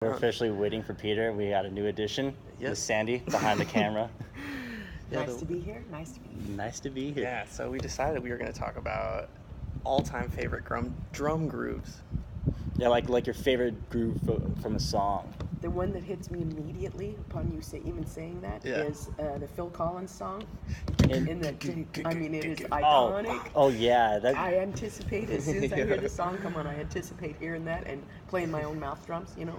We're officially waiting for Peter. We got a new addition. Yep. With Sandy behind the camera. Nice to be here. Nice to be here. Nice to be here. Yeah, so we decided we were going to talk about all-time favorite drum grooves. Yeah, like your favorite groove from a song. The one that hits me immediately upon you even saying that is the Phil Collins song. It is iconic. Oh yeah. I anticipate as soon as I hear the song come on, I anticipate hearing that and playing my own mouth drums, you know.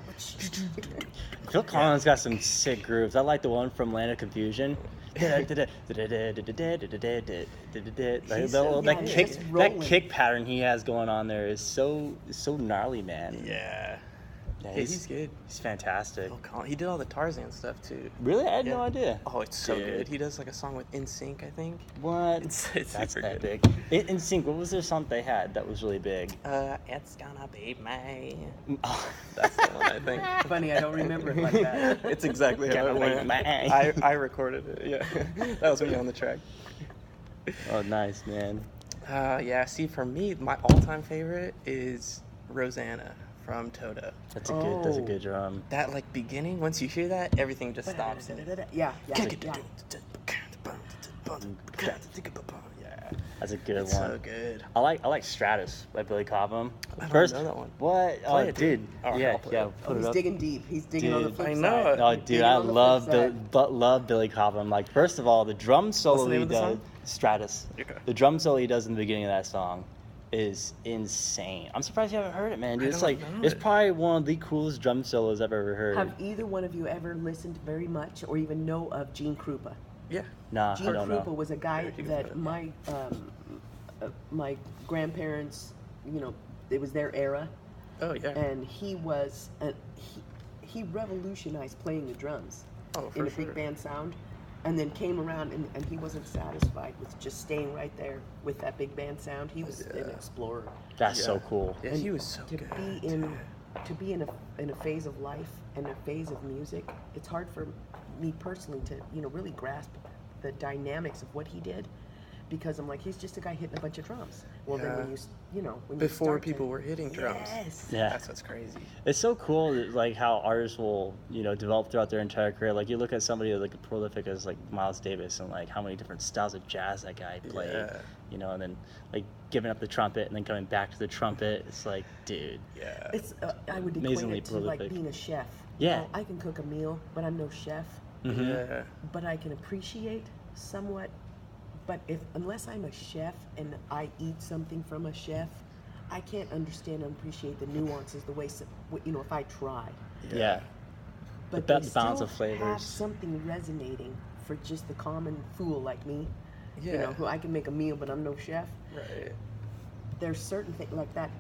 Phil Collins got some sick grooves. I like the one from Land of Confusion. That kick pattern he has going on there is so gnarly, man. Yeah. Yeah, he's good. He's fantastic. He did all the Tarzan stuff too. Really? I had no idea. Oh, it's so good. He does like a song with NSYNC, I think. What? It's That's super epic. NSYNC, what was their song they had that was really big? It's gonna be May. Oh. That's the one, I think. Funny, I don't remember it like that. It's exactly how it went. I recorded it, yeah. That was me on the track. Oh, nice, man. Yeah, see, for me, my all-time favorite is Rosanna from Toto. That's a good drum. That like beginning, once you hear that, everything just stops. Yeah. That's a good It's one. so good. I like Stratus by Billy Cobham. I First, don't know that one. What? Play Oh, it, dude. All right, Yeah, I'll play yeah. it. Put He's it up. digging deep. He's digging on the Dude, flip I know side. it. Oh, dude, I love Billy Cobham. Like, first of all, the drum solo name he of the does, song? Stratus. Okay. The drum solo he does in the beginning of that song is insane. I'm surprised you haven't heard it, man. Dude, it's probably one of the coolest drum solos I've ever heard. Have either one of you ever listened very much or even know of Gene Krupa? Yeah. Nah, Gene I don't Krupa know. was a guy that my grandparents, you know, it was their era. Oh, yeah. And he was he revolutionized playing the drums in a big band sound, and then came around and he wasn't satisfied with just staying right there with that big band sound. He was an explorer. That's so cool. Yeah, he was so good. To be in a phase of life and a phase of music, it's hard for me personally to really grasp the dynamics of what he did. Because I'm like, he's just a guy hitting a bunch of drums. Well, then when before people were hitting drums. Yes. Yeah. That's what's crazy. It's so cool, like how artists will, develop throughout their entire career. Like you look at somebody like prolific as like Miles Davis, and like how many different styles of jazz that guy played. Yeah. And then like giving up the trumpet and then coming back to the trumpet. It's like, dude. Yeah. It's I would equate Amazingly it to prolific. like being a chef. Yeah. I can cook a meal, but I'm no chef. Mm-hmm. Yeah. But I can appreciate somewhat. But unless I'm a chef and I eat something from a chef, I can't understand and appreciate the nuances the way if I tried. Yeah. But The they balance still of flavors. have something resonating for just the common fool like me. Yeah. Who I can make a meal, but I'm no chef. Right. There's certain things like that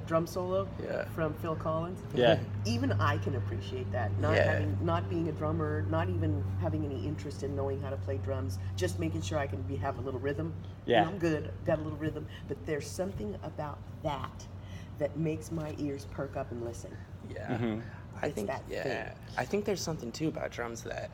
drum solo from Phil Collins. Yeah. Even I can appreciate that. Not being a drummer, not even having any interest in knowing how to play drums, just making sure I can have a little rhythm. Yeah. I'm good, got a little rhythm. But there's something about that makes my ears perk up and listen. Yeah. Mm-hmm. I think there's something too about drums that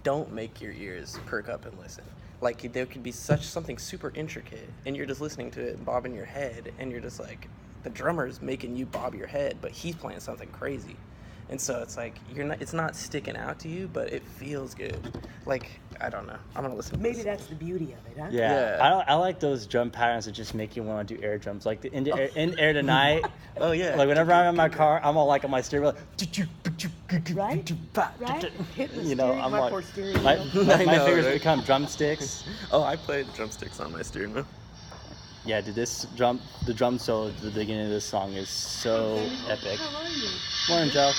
don't make your ears perk up and listen. Like there could be something super intricate, and you're just listening to it and bobbing your head, and you're just like, the drummer's making you bob your head, but he's playing something crazy, and so it's like it's not sticking out to you, but it feels good. Like I don't know, I'm gonna listen. Maybe that's the beauty of it, huh? Yeah. I like those drum patterns that just make you want to do air drums, like the in air tonight. Oh yeah. Like whenever I'm in my car, I'm all like on my steering wheel. Right? Hitting I'm my like, poor steering my wheel. fingers become drumsticks. Oh, I played drumsticks on my steering wheel. Yeah, dude, the drum solo at the beginning of this song is so epic. How are you? Morning, Joe.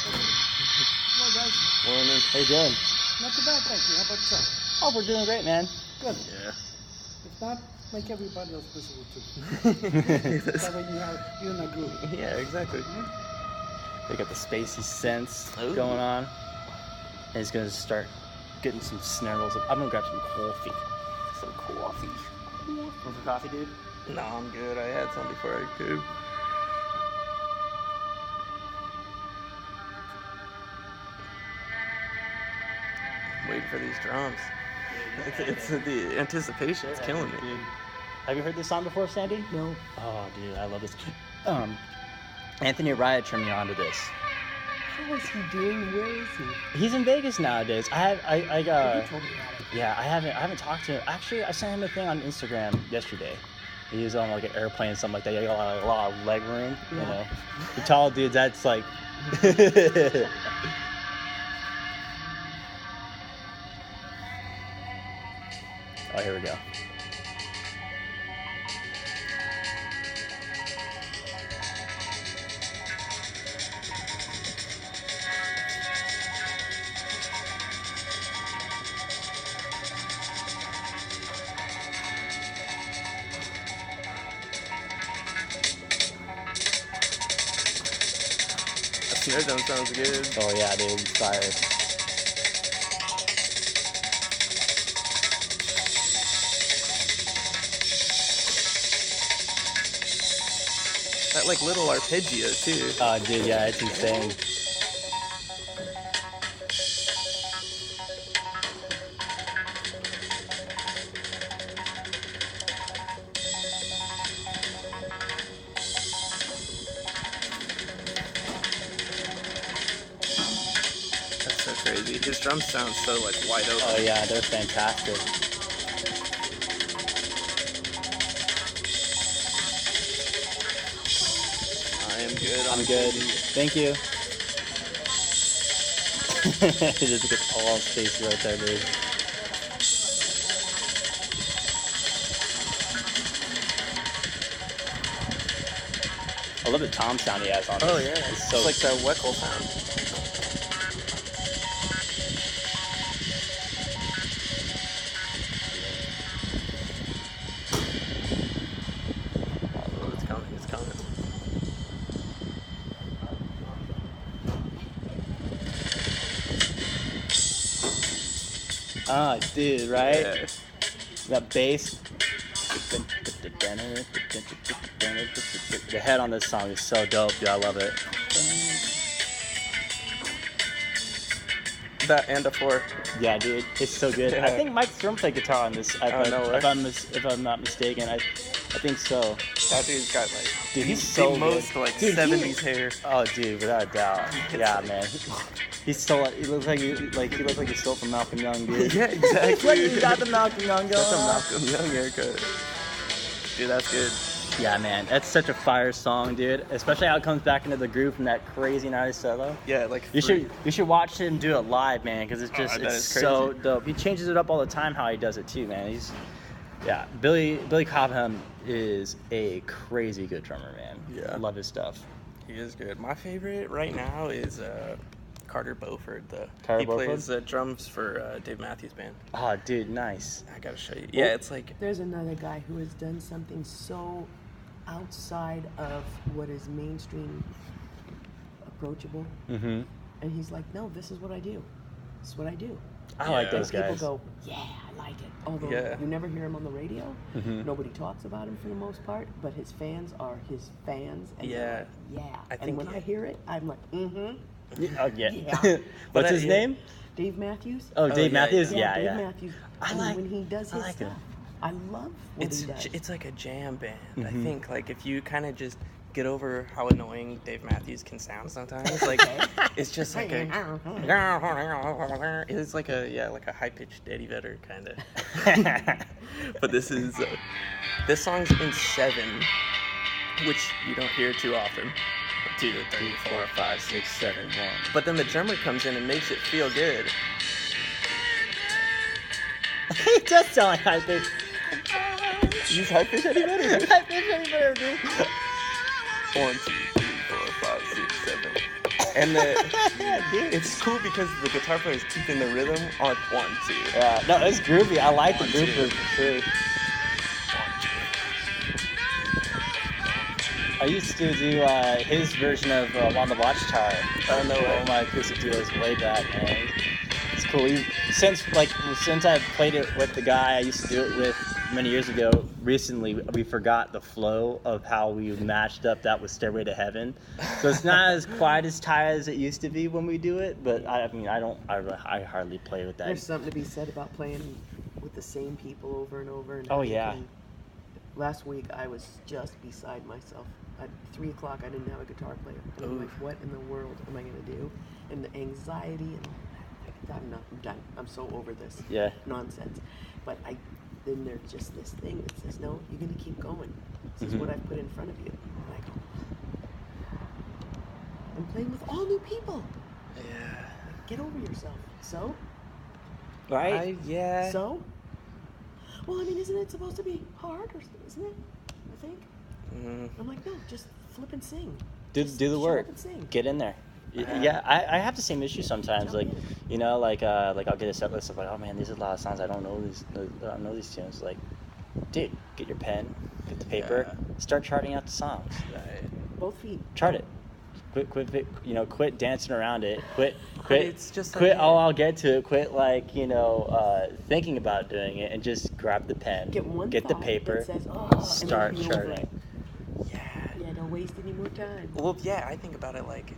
Well, guys, Morning. How you doing? not too bad, thank you. How about yourself? Oh, we're doing great, man. Good. Yeah. If not, make everybody else miserable too. That way you're in a groove. Yeah, exactly. They got the spacey sense Ooh. going on. And he's gonna start getting some snare rolls. I'm gonna grab some coffee. Some coffee. Want some coffee, dude? No, I'm good. I had some before I could. Waiting for these drums. It's the anticipation. It's killing me. Dude. Have you heard this song before, Sandy? No. Oh, dude, I love this. Anthony Riot turned me on to this. How is he doing? Where is he? He's in Vegas nowadays. You told me about it. Yeah, I haven't talked to him. Actually, I sent him a thing on Instagram yesterday. He was on like an airplane and something like that. He got a lot of leg room, you Yeah. know. The tall dudes, that's like. Oh, here we go. The snare drum sounds good. Oh yeah, dude, it's fire. That like little arpeggio too. Oh, dude, yeah, it's insane. That's so crazy. His drums sound so like wide open. Oh yeah, they're fantastic. I am good. I'm good. Thank you. Just gets all spacey right there, dude. I love the tom sound he has on Oh this. yeah, It's it's so like that Weckel sound. Oh, it's coming. It's coming. Ah, dude, right? Yeah. That bass. The head on this song is so dope, dude. I love it. That and a 4. Yeah, dude, it's so good. I Yeah. think Mike Strum played guitar on this. no way. If I'm not mistaken, I think so. That dude's got like Dude, he's the so most good. like Dude, 70s hair. Oh, dude, without a doubt. Yeah, man. He stole it. He looks like he stole from Malcolm Young, dude. Yeah, exactly. It's like he got the Malcolm Young going. That's a on. Malcolm Young haircut. Dude, that's good. Yeah, man, that's such a fire song, dude. Especially how it comes back into the groove from that crazy nice solo. Yeah, like You should watch him do it live, man, because it's just I bet it's it's so crazy. dope. He changes it up all the time how he does it too, man. Billy Cobham is a crazy good drummer, man. Yeah. I love his stuff. He is good. My favorite right now is Carter Beauford. Carter He Beauford? plays drums for Dave Matthews Band. Oh, dude, nice. I gotta show you. Yeah, it's like There's another guy who has done something so outside of what is mainstream approachable, Mm-hmm. and he's like, no, this is what I do. This is what I do. I like Yeah. those And guys. people go, yeah, I like it. Although Yeah. you never hear him on the radio, Mhm. nobody talks about him for the most part, but his fans are his fans. And Yeah. they're like, yeah. I And think when he- I hear it, I'm like, mm-hmm. Oh yeah. Yeah. But What's his yeah. name? Dave Matthews. Oh, Dave yeah, Matthews. Yeah, Yeah, Dave Matthews. I And like- when he does I his like him. stuff. I love what it's he does. it's like a jam band. I Mhm. think like if you kind of just get over how annoying Dave Matthews can sound sometimes, like it's just like a it's like a high pitched Eddie Vedder kind of. But this song's in 7, which you don't hear too often. 2, 3, 4, 5, 6, 7, 1. But then the drummer comes in and makes it feel good. He does sound like high pitch. He's high pitched Eddie Vedder. High pitch Eddie Vedder, dude. 1, 2, 3, 4, 5, 6, 7. And it's cool because the guitar player is keeping the rhythm on 1, 2. Yeah, no, it's groovy. I like the 1, groove 2. for sure. I used to do his version of On the Watchtower. Oh, no way. All my acoustic duos way back, man. It's cool. Since I've played it with the guy I used to do it with many years ago, recently we forgot the flow of how we matched up that with Stairway to Heaven. So it's not as quite as tight as it used to be when we do it, but I hardly play with that. There's something to be said about playing with the same people over and over. And Oh, how you yeah. Last week I was just beside myself. at 3 o'clock, I didn't have a guitar player. And I'm like, what in the world am I gonna do? And the anxiety, and I'm done. I'm so over this nonsense. But then there's just this thing that says, no, you're gonna keep going. This is what I've put in front of you. And I go, I'm playing with all new people. Yeah. Get over yourself. So? Right? Yeah. So? Well, I mean, isn't it supposed to be hard, or isn't it? I think. I'm like, no, just flip and sing. Do Just the show work. up and sing. Get in there. Yeah, I have the same issue sometimes. Like, you know, like I'll get a set list of like, oh man, these are a lot of songs I don't know these tunes. Like, dude, get your pen, get the paper, start charting out the songs. Right. Both feet. Chart it. Quit dancing around it. Quit. It's just quit. like, Oh, I'll get to it. Quit thinking about doing it, and just grab the pen, Get the paper, that says, oh, start and then you'll charting. write. Yeah. Yeah, don't waste any more time. Well, yeah, I think about it like,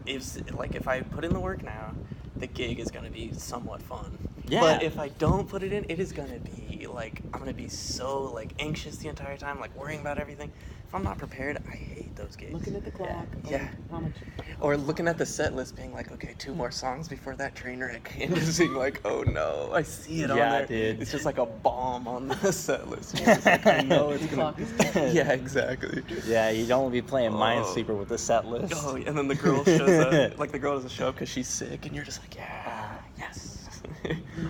if I put in the work now, the gig is gonna be somewhat fun. Yeah. But if I don't put it in, it is gonna be like, I'm gonna be so like anxious the entire time, like worrying about everything. If I'm not prepared, I hate those gigs. Looking at the clock. Yeah. How much? Or looking at the set list, being like, okay, 2 more songs before that train wreck, and just being like, oh no, I see it on there. Dude. It's just like a bomb on the set list. You're just like, I know it's The gonna. clock is ticking. Yeah, exactly. Yeah, you don't want to be playing Minesweeper with the set list. Oh, and then the girl shows up. Like the girl doesn't show up because she's sick, and you're just like, yes.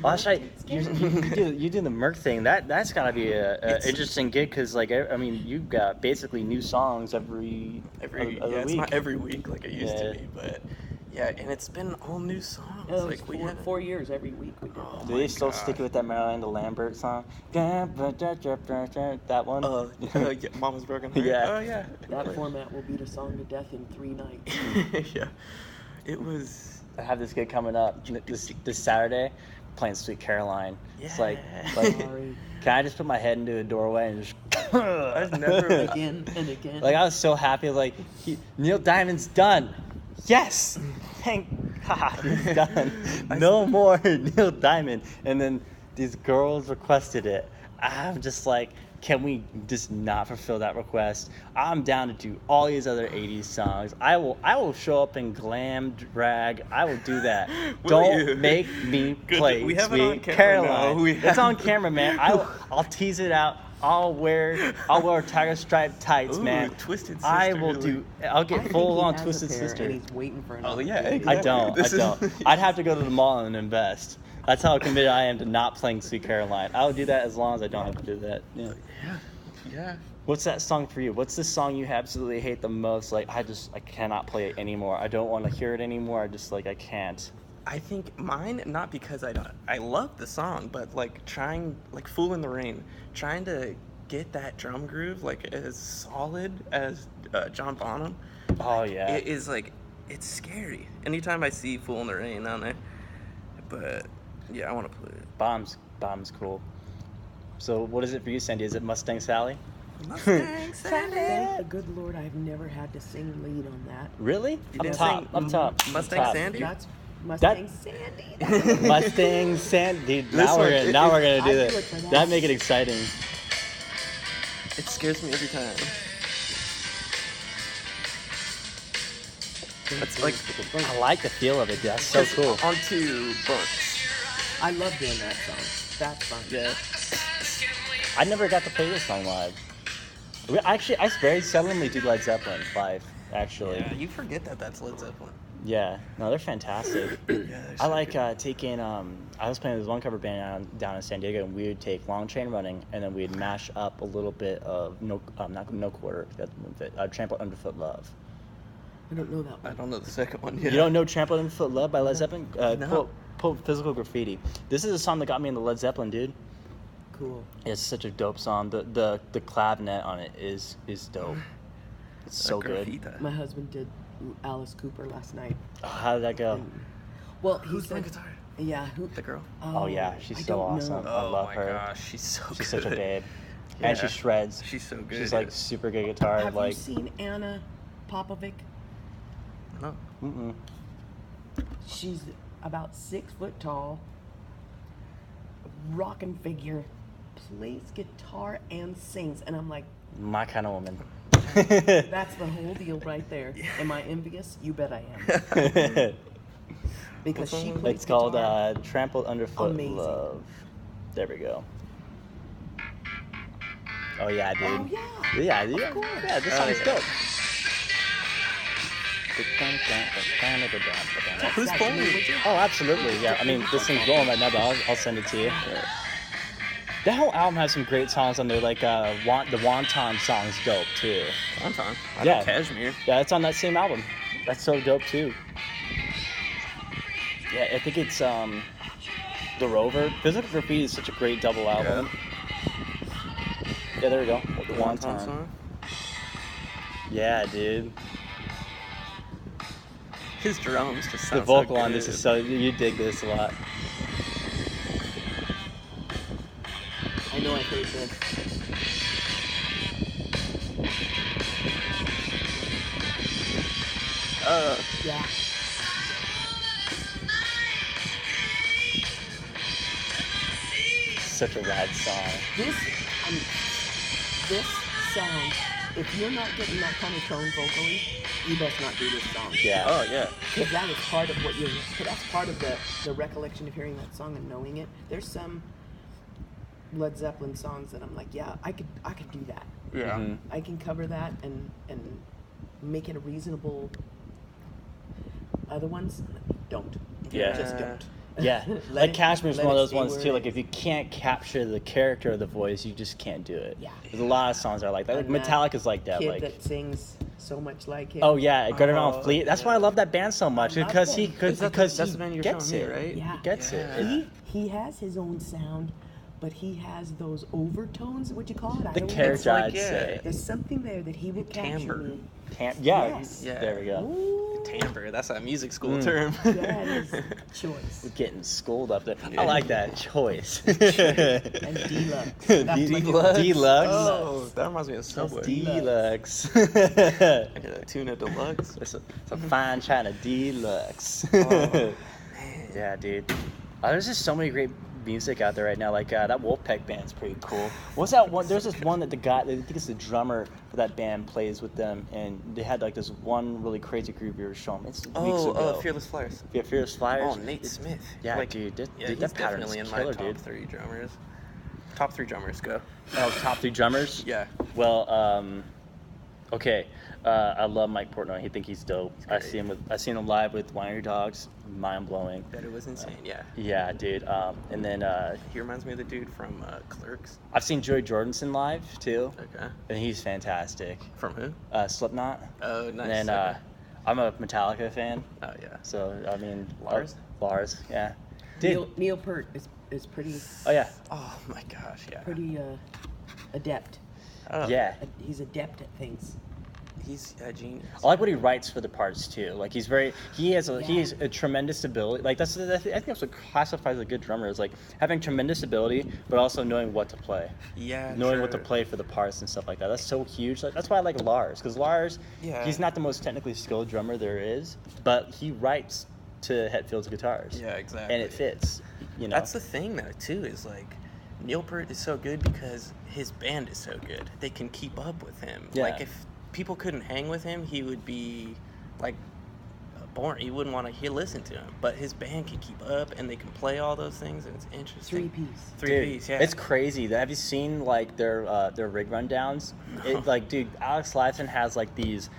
Well, that's right. You do the Merc thing. That's gotta be a interesting gig because, like, I mean, you've got basically new songs every Every week. it's not every week like it used to Yeah. be, but yeah, and it's been all new songs. Yeah, Like we had 4 years every week we did that. Oh Do they my still God. stick with that Miranda Lambert song? That one? Yeah, Mama's Broken Heart. Yeah. Oh yeah. That format will beat a song to death in 3 nights. Yeah. It was. I have this gig coming up this Saturday, playing Sweet Caroline. It's like, Sorry. can I just put my head into a doorway and just? I've never. Again and again. Like, I was so happy. Like, Neil Diamond's done. Yes, thank God, he's done. No more Neil Diamond. And then these girls requested it. I'm just like, can we just not fulfill that request? I'm down to do all these other 80s songs. I will show up in glam drag. I will do that. Will Don't you? make me Good. play We have it Sweet on camera Caroline. now. We It's have- on camera, man. I'll tease it out. I'll wear tiger stripe tights, Ooh, man. Twisted Sister. I will like- do. I'll I get think full he on has a Twisted pair Sister. And he's waiting for an Oh, yeah, opportunity. exactly. I don't. This is- I'd have to go to the mall and invest. That's how committed I am to not playing Sweet Caroline. I would do that as long as I don't have to do that. Yeah. Yeah. What's that song for you? What's the song you absolutely hate the most? Like, I cannot play it anymore. I don't want to hear it anymore. I can't. I think mine, not because I love the song, but like Fool in the Rain, trying to get that drum groove like as solid as John Bonham. Oh yeah. It is like, it's scary. Anytime I see Fool in the Rain on there, but yeah, I want to play it. Bomb's cool. So what is it for you, Sandy? Is it Mustang Sally? Mustang Sally. Thank the good Lord I've never had to sing lead on that. Really? You Up didn't top. sing Up top. Mustang Up top. Sandy? That's Mustang Sandy. Mustang Sandy. This Now one, we're gonna do I that. do it for that. That make it exciting. It scares me every time. That's like I like the feel of it. That's so cool. onto Bunks. I love doing that song. That's fun. Yeah. I never got to play this song live. Actually, I very seldomly do Led Zeppelin live. Actually, Yeah, you forget that that's Led Zeppelin. yeah. No, they're fantastic. they're I so like good. taking. I was playing with one cover band down in San Diego, and we would take Long Train Running, and then we'd mash up a little bit of not No Quarter. Trampled Underfoot Love. I don't know that I one. don't know the second one yet. You don't know Trampled Underfoot Love by Led Zeppelin? No. Pull Physical Graffiti. This is a song that got me into Led Zeppelin, dude. Cool. It's such a dope song. The clavinet on it is dope. It's so good. Graffita. My husband did Alice Cooper last night. Oh, how did that go? And- well, he Who's playing said, guitar? yeah, who? The girl. Oh yeah, she's I so don't awesome. know. I love my her. gosh, she's so good. She's such a babe. Yeah. And she shreds. She's so good. She's like super good guitar. Have like, you seen Anna Popovic? No. mm-mm. She's about 6 foot tall, rockin' figure, plays guitar and sings, and I'm like, My kind of woman. That's the whole deal right there. Am I envious? You bet I am. Because she plays It's called guitar. Trampled Underfoot Amazing. Love. There we go. Oh yeah, dude. Oh, yeah. Yeah, Of yeah. course. Yeah, this Oh, song is yeah. dope. Who's That playing? Jimmy Witcher? Oh, absolutely. Yeah, I mean, this thing's going right now, but I'll send it to you. That whole album has some great songs on there, like the Wonton song's dope too. Wonton. Yeah. Cashmere. Yeah, it's on that same album. That's so dope too. Yeah, I think it's The Rover. Physical Graffiti is such a great double album. Yeah, there we go. The Wonton. song. Yeah, dude. His drums just The sound vocal so on this good. is so, you dig this a lot. I know I've heard this. Yeah. Such a rad song. This sound, if you're not getting that kind of tone vocally, you best not do this song. Yeah. Oh yeah. Because that is part of what that's part of the recollection of hearing that song and knowing it. There's some Led Zeppelin songs that I'm like, yeah, I could do that. Yeah. Mhm. I can cover that and make it a reasonable. Other ones, don't. Yeah. Just don't. Yeah, Let like it- Cashmere's let one of it those stay ones where too. it Like is. if you can't capture the character of the voice, you just can't do it. Yeah. There's a lot of songs that are like that. Like And that Metallica's like that. Kid Like that sings so much like him. oh yeah, Greta Oh, Van Fleet. That's why I yeah. love that band so much I love because them. because That's he the band you're gets showing it. me, right? Yeah. He gets Yeah. it. He has his own sound, but he has those overtones. What you call it? I The don't know. character, like, I'd yeah. say. There's something there that he will capture Timbre. me. Yeah, Yes. Yeah. there we go. Ooh, Timbre. That's a music school Mm. term. that is choice. We're getting schooled up there. Yeah. I like that choice. And deluxe. That's my Deluxe. Deluxe. Oh, that reminds me of Subway. Deluxe. I get a tuna deluxe. It's a fine China deluxe. Oh, Yeah, dude. There's just so many great music out there right now. Like that Wolfpack band's pretty cool. What's that one? There's this one that the guy, I think it's the drummer for that band, plays with them, and they had like this one really crazy group you were showing me. It's weeks ago. Fearless Flyers. Yeah, Fearless Flyers. Oh, Nate Smith. Yeah, Like, dude. Yeah, Dude, he's that pattern definitely is in killer, my top dude. 3 drummers. Top 3 drummers, go. Oh, top 3 drummers. Yeah. Well, okay. I love Mike Portnoy. I think he's dope. I great. see him live with Winery Dogs. Mind blowing. That it was insane, yeah. Yeah, dude. And then He reminds me of the dude from Clerks. I've seen Joey Jordison live too, Okay. and he's fantastic. From who? Slipknot. Oh, nice. And then okay. I'm a Metallica fan, Oh, yeah. so I mean Lars? Lars, yeah. Dude. Neil Peart is pretty Oh yeah. Oh, my gosh, yeah. adept. Oh, Yeah. He's adept at things. He's a genius. I like what he writes for the parts too. Like he has a tremendous ability. Like I think that's what classifies a good drummer is like having tremendous ability, but also knowing what to play. Yeah, Knowing what to true. play for the parts and stuff like that. That's so huge. Like, that's why I like Lars, because Lars, Yeah. he's not the most technically skilled drummer there is, but he writes to Hetfield's guitars. Yeah, exactly. And it fits. You know. That's the thing, though, too, is like Neil Peart is so good because his band is so good. They can keep up with him. Yeah. Like, if people couldn't hang with him, he would be, like, boring. You wouldn't want to listen to him. But his band can keep up, and they can play all those things, and it's interesting. 3-piece. Three-piece, yeah. It's crazy. Have you seen like their rig rundowns? It, like, dude, Alex Lifeson has like these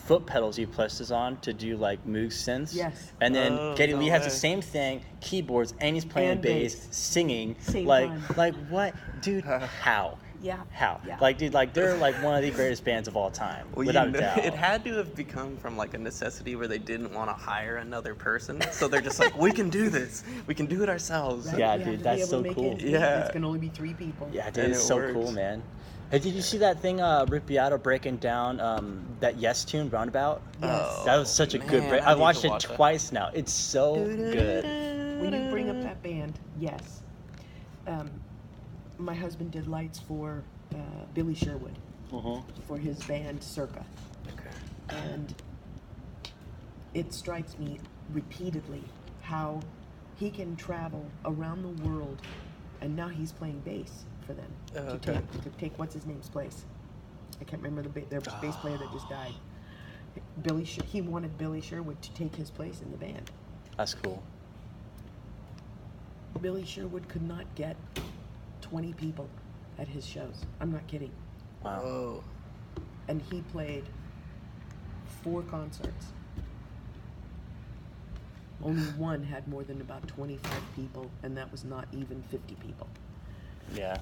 foot pedals he presses on to do like Moog synths. Yes. And then Oh, Geddy no Lee has the way. same thing, keyboards, and he's playing And bass, bass. singing. Same like, time. like what, dude? How? Yeah. How? Yeah. Like, dude, like they're like one of the greatest bands of all time, Well, without you know, a doubt. it had to have become from like a necessity where they didn't want to hire another person, so they're just like, we can do this, we can do it ourselves. Right? Yeah, You have dude, to be that's able to so make cool. ends meet. Yeah. It's can only be 3 people. Yeah, dude, And it's it so works. cool, man. Hey, did you see that thing, Rick Beato breaking down that Yes tune, Roundabout? Yes. That was such a good Man, break. I I need watched to it watch that. twice now. It's so good. When you bring up that band, yes. My husband did lights for Billy Sherwood Mhm. for his band Circa. Okay. And it strikes me repeatedly how he can travel around the world, and now he's playing bass for them Oh, to okay. take what's his name's place. I can't remember their bass player that just died. He wanted Billy Sherwood to take his place in the band. That's cool. Billy Sherwood could not get 20 people at his shows. I'm not kidding. Wow. Whoa. And he played 4 concerts. Only one had more than about 25 people, and that was not even 50 people. Yeah.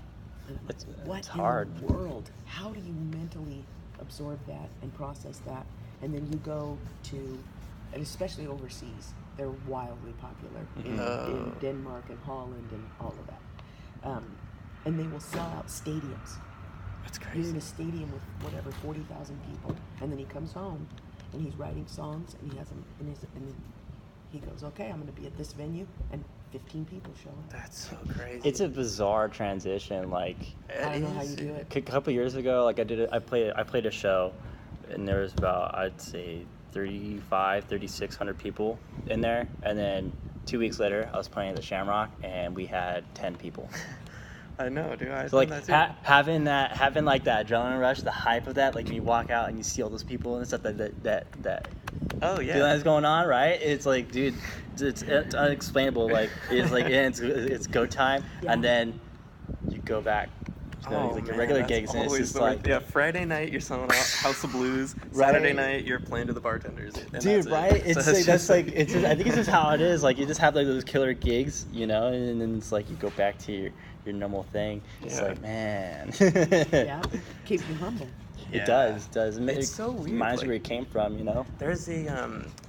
What It's hard. in the world? How do you mentally absorb that and process that? And then you go to, and especially overseas, they're wildly popular in Denmark and Holland and all of that. And they will sell out stadiums. That's You're crazy. in a stadium with whatever 40,000 people, and then he comes home and he's writing songs, and he has them in his, and then he goes, okay, I'm going to be at this venue, and 15 people show up. That's so crazy. It's a bizarre transition. Like I don't know how you do it. a couple years ago, like I played a show, and there was about, I'd say, 3,600 people in there, and then 2 weeks later I was playing at the Shamrock and we had 10 people. I know, dude. So like having like that adrenaline rush, the hype of that, like when you walk out and you see all those people and stuff that Oh yeah. feeling that's going on, right? It's like, dude, it's unexplainable. Like it's like it's go time, Yeah. and then you go back. You know, like your regular that's gigs, and it's always just the like, worst. Yeah, Friday night you're selling out House of Blues. Right. Saturday night you're playing to the bartenders. And dude, that's right? It. It's So like that's just like it's. Just, I think it's just how it is. Like you just have like those killer gigs, you know, and then it's like you go back to your normal thing. It's Yeah. like, man. Yeah, keeps you humble. It Yeah. does. It's so weird, Reminds like- where you came from, you know. There's a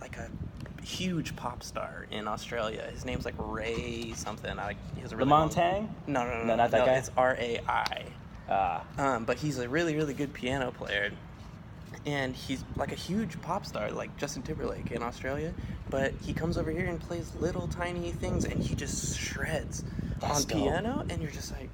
like a huge pop star in Australia. His name's like Ray something. He has a really Lamont long- Tang? No, No, not that guy? It's Rai. But he's a really, really good piano player. And he's like a huge pop star, like Justin Timberlake in Australia. But he comes over here and plays little tiny things, and he just shreds That's on dope. piano. And you're just like,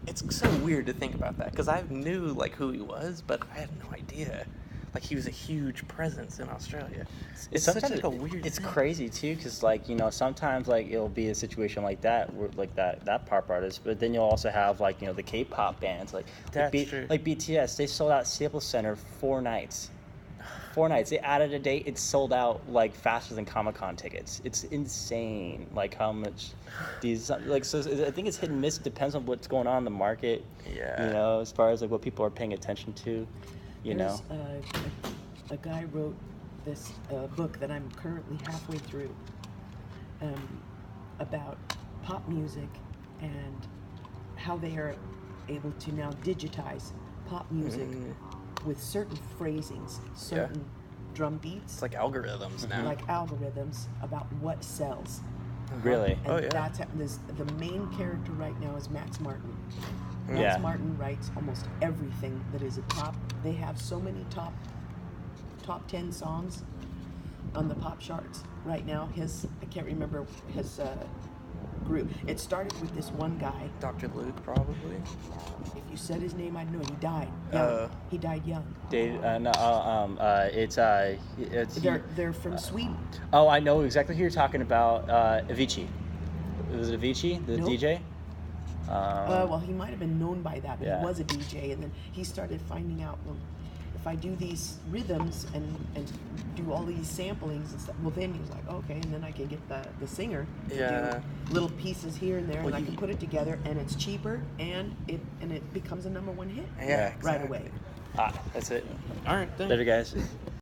it's so weird to think about that, because I knew like who he was, but I had no idea. Like he was a huge presence in Australia. It's such sometimes like a weird. It's thing. crazy too, because like, you know, sometimes like it'll be a situation like that, where like that pop artist, but then you'll also have like, you know, the K-pop bands like That's true. like BTS. They sold out Staples Center 4 nights. 4 nights. They added a date. It sold out like faster than Comic-Con tickets. It's insane, like how much these like. So I think it's hit and miss. It depends on what's going on in the market. Yeah. You know, as far as like what people are paying attention to. You know. A guy wrote this book that I'm currently halfway through about pop music and how they are able to now digitize pop music with certain phrasings, certain drum beats, It's like algorithms now. like algorithms about what sells. Really. And Oh, yeah. that's the main character right now is Max Martin. Max Yeah. Martin writes almost everything that is a top. They have so many top 10 songs on the pop charts right now. I can't remember his group. It started with this one guy. Dr. Luke, probably. If you said his name, I'd know. He died young. He died young. Dave, it's They're from Sweden. Oh, I know exactly who you're talking about. Avicii. Was it Avicii, the Nope. DJ? Well, he might have been known by that, but Yeah. he was a DJ, and then he started finding out, well, if I do these rhythms and do all these samplings and stuff, well, then he was like, okay, and then I can get the singer to Yeah. do little pieces here and there, Well, and I can put it together, and it's cheaper, and it becomes a #1 hit Yeah, right exactly. away. That's it. All right, then. Later, guys.